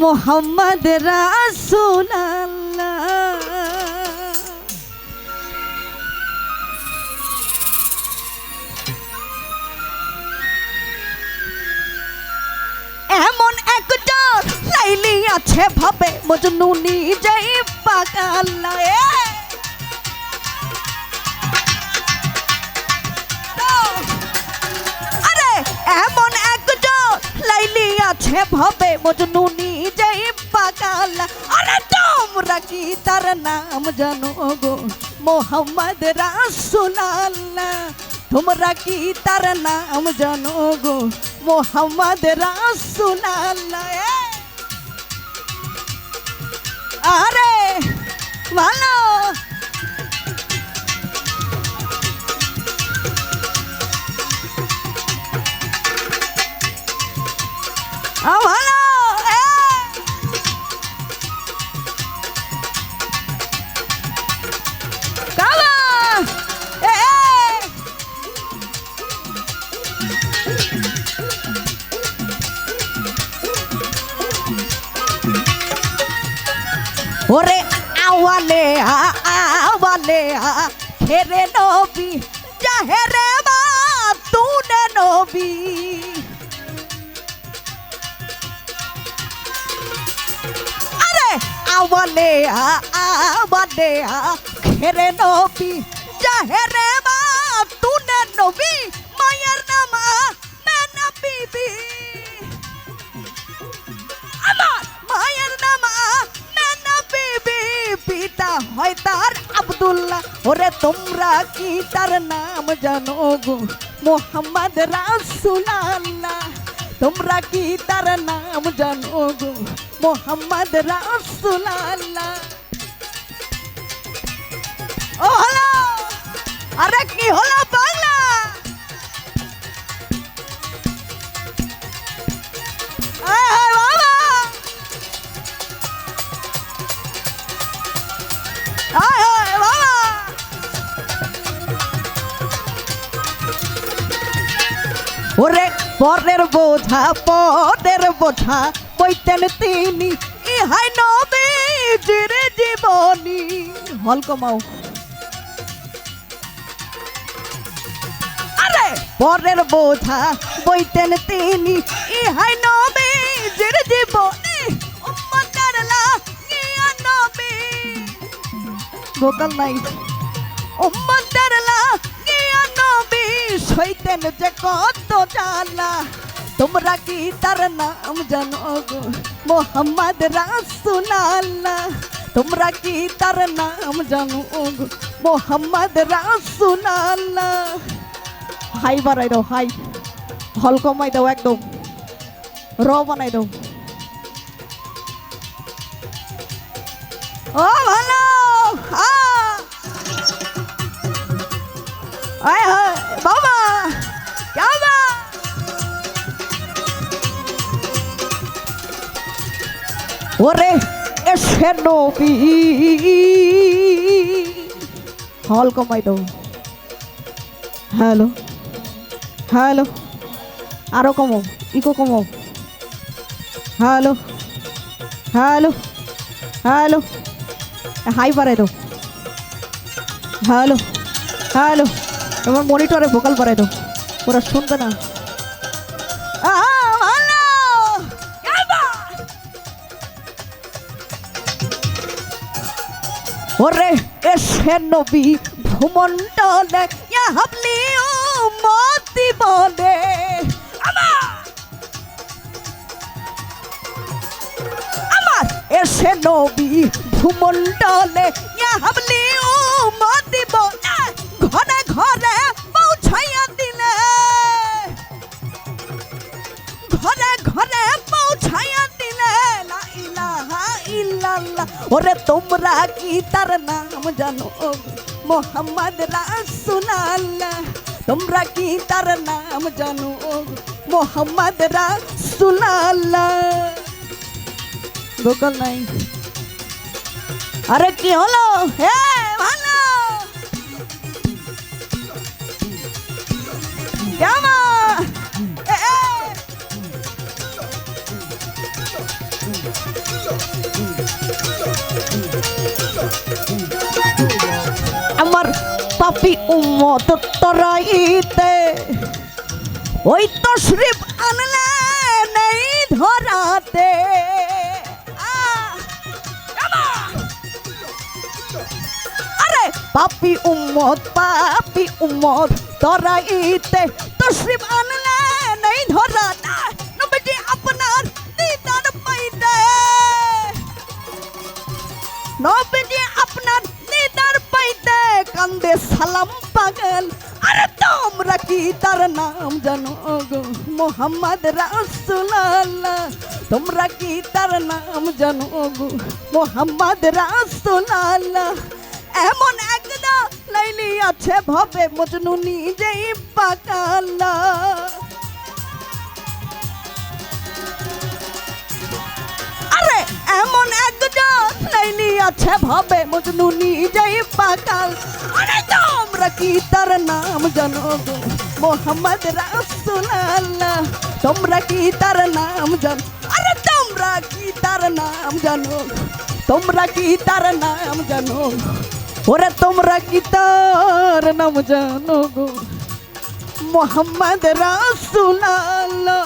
মোহাম্মদ রাসূলুল্লাহ। এমন একজন লাইলি আছে ভাবে মজনু নিজেই পাগল। আরে এমন একজন লাইলি আছে ভাবে মজনু নিজেই পাগল। আরে তোমরা কি তার নাম জানো গো মোহাম্মদ রাসূলুল্লাহ? তোমরা কি তার নাম জানো গো মোহাম্মদ রাসূলুল্লাহ? আরে ভালো ভালো ওরে আওয়ালে আওয়ালে হেরে নবী জাহেরে মা তুনে নবী। আরে আওয়ালে আওয়ালে হেরে নবী জাহেরে মা তুনে নবী। মায়ের নাম মেনা বিবি, আমার মায়ের নাম পিতা হয় তার আব্দুল্লাহ। ওরে তোমরা কি তার নাম জানো গো মোহাম্মদ রাসূলুল্লাহ? তোমরা কি তার নাম জানো গো মোহাম্মদ রাসূলুল্লাহ? ও হলো আরে কি হলো বাংলা? ওরে পরের বোঝা বইতেন তিনি, ইহাই নবীজির জীবনী। হল কমাও। আরে পরের বোঝা বইতেন তিনি, ইহাই নবীজির জীবনী। উম্মতের লাগিয়া নবী ভোকাল নাই। উম্মতের লাগিয়া নবী সইতেন যে কত জ্বালা। তোমরা কি তার নাম জানো গো মোহাম্মদ রাসূলুল্লাহ? তোমরা কি তার নাম জানো গো মোহাম্মদ রাসূলুল্লাহ? হাই বাড়াই দাও, হাই হল কমাই দাও, একদম র বানাই দাও। ও ভালো বাবা বাবা। ওরে এসে নবী হল কমাই দাও। হ্যালো হ্যালো আরো কমো, ইকো কমো। হ্যালো হ্যালো হ্যালো হাই বাড়াই দাও। হ্যালো হ্যালো এবার মনিটরে ভোকাল বাড়াই দাও, ওরা শুনবে না। ওরে এসে নবী ভূমণ্ডলে হাবলি উম্মতি বলে। আমার এসে নবী ভূমণ্ডলে হাবলি উম্মতি বলে। ঘরে ঘরে পৌঁছাইয়া দিলে, ঘরে ঘরে পৌঁছাইয়া দিলে। লা ইলাহা ইল্লাল্লাহ। ওরে তোমরা কি তার নাম জানো মোহাম্মদ রাসূলুল্লাহ? তোমরা কি তার নাম জানো মোহাম্মদ রাসূলুল্লাহ? ভোকাল নাই। আরে কি হলো? হে ভালো কেমন আমার পাপি উম্মত তরাইতে ওই তশরিফ আনলে নেই ধরাতে। আরে পাপি উম্মত তরাইতে তশরিফ আনলে নেই ধরাতে। নবীজি আপনার দিদার পাইতে, নবীজি আপনার দিদার পাইতে কান্দে সালাম পাগল। আরে তোমরা কি তার নাম জানো গো মোহাম্মদ রাসূলুল্লাহ, তোমরা কি তার নাম জানো গো মোহাম্মদ রাসূলুল্লাহ। এমন একদা লাইলি আছে ভবে মজনু নিজেই পাকালা। আরে এমন একজন লাইলি আছে ভবে মজনু নিজেই পাকাল। আরে তোমরা কি তার নাম জানো গো মোহাম্মদ রাসূলুল্লাহ, তোমরা কি তার নাম জানো। আরে তোমরা কি তার নাম জানো, তোমরা কি তার নাম জানো। ওরে তোমরা কি তার নাম জানো গো মোহাম্মদ রাসূলুল্লাহ।